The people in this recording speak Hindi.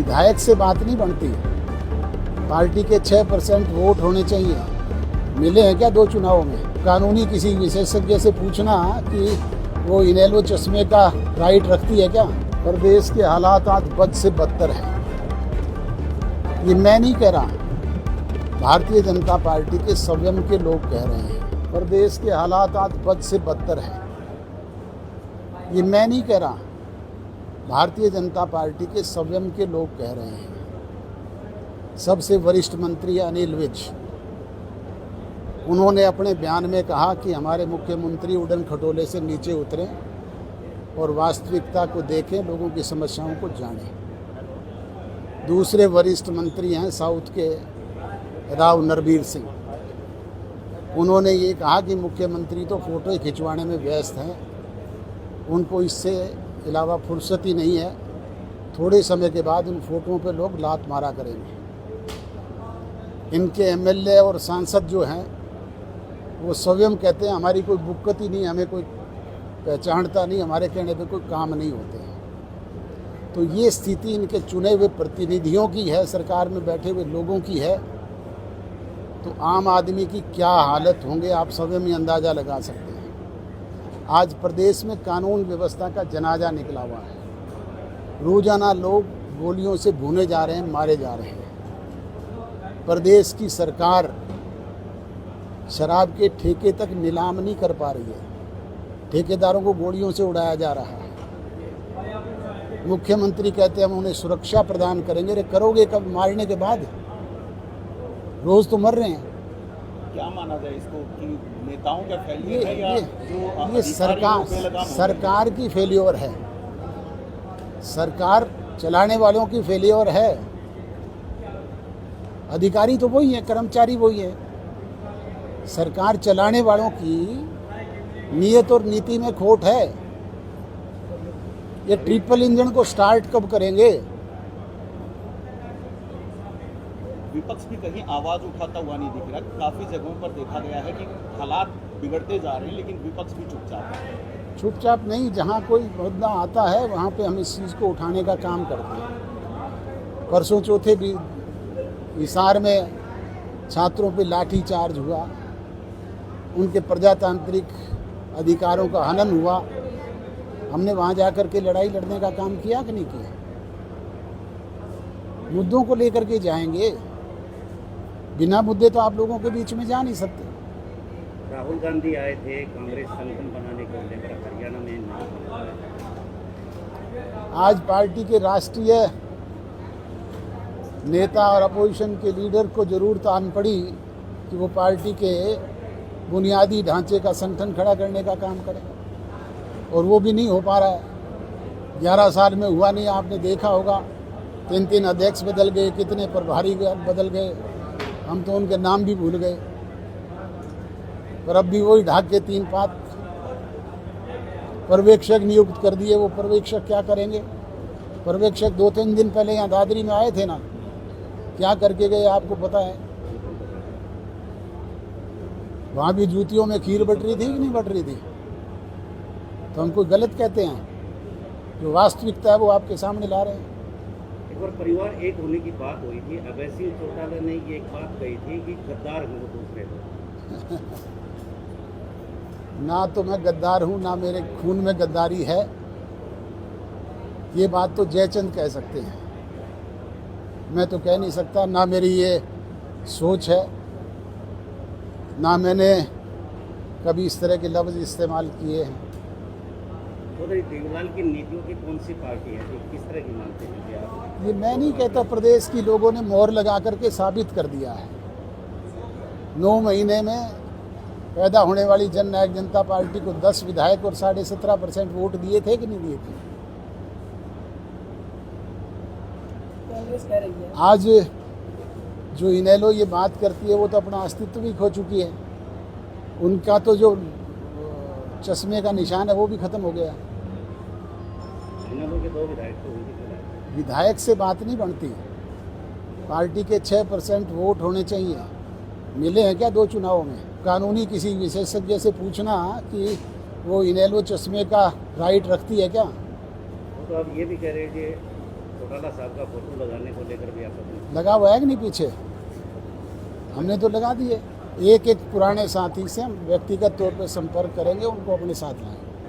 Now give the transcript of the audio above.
विधायक से बात नहीं बनती। पार्टी के 6% वोट होने चाहिए। मिले हैं क्या 2 चुनावों में? कानूनी किसी विशेषज्ञ से पूछना कि वो इनेलो चश्मे का राइट रखती है क्या? प्रदेश के हालात आज बद से बदतर हैं। ये मैं नहीं कह रहा, भारतीय जनता पार्टी के स्वयं के लोग कह रहे हैं। प्रदेश के हालात आज बद से बदतर हैं। ये मैं नहीं कह रहा, भारतीय जनता पार्टी के स्वयं के लोग कह रहे हैं। सबसे वरिष्ठ मंत्री अनिल विज, उन्होंने अपने बयान में कहा कि हमारे मुख्यमंत्री उड़न खटोले से नीचे उतरें और वास्तविकता को देखें, लोगों की समस्याओं को जानें। दूसरे वरिष्ठ मंत्री हैं साउथ के राव नरबीर सिंह, उन्होंने ये कहा कि मुख्यमंत्री तो फोटो खिंचवाने में व्यस्त हैं, उनको इससे अलावा फुर्सत ही नहीं है। थोड़े समय के बाद उन फोटोओं पे लोग लात मारा करेंगे। इनके एमएलए और सांसद जो हैं वो स्वयं कहते हैं हमारी कोई बुक्कत ही नहीं, हमें कोई पहचानता नहीं, हमारे कहने पे कोई काम नहीं होते हैं। तो ये स्थिति इनके चुने हुए प्रतिनिधियों की है, सरकार में बैठे हुए लोगों की है। तो आम आदमी की क्या हालत होंगे आप स्वयं ही अंदाज़ा लगा सकते हैं। आज प्रदेश में कानून व्यवस्था का जनाजा निकला हुआ है। रोजाना लोग गोलियों से भूने जा रहे हैं, मारे जा रहे हैं। प्रदेश की सरकार शराब के ठेके तक नीलाम नहीं कर पा रही है, ठेकेदारों को गोलियों से उड़ाया जा रहा है। मुख्यमंत्री कहते हैं हम उन्हें सुरक्षा प्रदान करेंगे। अरे करोगे कब? मारने के बाद। रोज तो मर रहे हैं। क्या माना जाए इसको कि नेताओं का फेलियर है या जो ये सरकार की फेलियर है, सरकार चलाने वालों की फेलियर है। अधिकारी तो वही है, कर्मचारी वही है। सरकार चलाने वालों की नीयत और नीति में खोट है। ये ट्रिपल इंजन को स्टार्ट कब करेंगे? विपक्ष भी कहीं आवाज उठाता हुआ नहीं दिख रहा। काफी जगहों पर देखा गया है कि हालात बिगड़ते जा रहे हैं, लेकिन विपक्ष भी चुपचाप है। चुपचाप नहीं, जहाँ कोई मुद्दा आता है वहाँ पे हम इस चीज़ को उठाने का काम करते हैं। परसों चौथे भी हिसार में छात्रों पे लाठी चार्ज हुआ, उनके प्रजातांत्रिक अधिकारों का हनन हुआ। हमने वहाँ जाकर के लड़ाई लड़ने का काम किया कि नहीं किया? मुद्दों को लेकर के जाएंगे, बिना मुद्दे तो आप लोगों के बीच में जा नहीं सकते। राहुल गांधी आए थे कांग्रेस संगठन बनाने को लेकर हरियाणा में। आज पार्टी के राष्ट्रीय नेता और अपोजिशन के लीडर को जरूरत आन पड़ी कि वो पार्टी के बुनियादी ढांचे का संगठन खड़ा करने का काम करें, और वो भी नहीं हो पा रहा है। 11 साल में हुआ नहीं। आपने देखा होगा 3 अध्यक्ष बदल गए, कितने प्रभारी बदल गए, हम तो उनके नाम भी भूल गए। पर अब भी वही ढाक के 3-5 पर्यवेक्षक नियुक्त कर दिए। वो पर्यवेक्षक क्या करेंगे? पर्यवेक्षक 2-3 दिन पहले यहाँ दादरी में आए थे ना, क्या करके गए आपको पता है? वहाँ भी जूतियों में खीर बट रही थी कि नहीं बट रही थी? तो हम कोई गलत कहते हैं? जो वास्तविकता है वो आपके सामने ला रहे हैं। एक बार परिवार एक होने की बात हुई थी, अभय सिंह चौटाला ने ये एक बात कही थी कि गद्दार हैं वो दूसरे लोग। ना तो मैं गद्दार हूँ, ना मेरे खून में गद्दारी है। ये बात तो जयचंद कह सकते हैं, मैं तो कह नहीं सकता। ना मेरी ये सोच है, ना मैंने कभी इस तरह के लफ्ज़ इस्तेमाल किए हैं। देवलाल की नीतियों की कौन सी पार्टी है जो किस तरह की मानते हैं आप? ये मैं नहीं कहता, प्रदेश की लोगों ने मोहर लगा करके साबित कर दिया है। 9 महीने में पैदा होने वाली जन नायक जनता पार्टी को 10 विधायक और 17.5% वोट दिए थे कि नहीं दिए थे? आज जो इनेलो ये बात करती है वो तो अपना अस्तित्व भी खो चुकी है। उनका तो जो चश्मे का निशान है वो भी खत्म हो गया। इनेलो के 2 विधायक तो विधायक से बात नहीं बनती। पार्टी के 6% वोट होने चाहिए। मिले हैं क्या 2 चुनावों में? कानूनी किसी विशेषज्ञ से पूछना कि वो इनेलो चश्मे का राइट रखती है क्या? तो आप ये भी कह रहे हैं कि चौटाला साहब का फोटो लगाने को लेकर भी आपका लगा हुआ है कि नहीं पीछे? हमने तो लगा दिए। एक एक पुराने साथी से हम व्यक्तिगत तौर पर संपर्क करेंगे, उनको अपने साथ लाएंगे।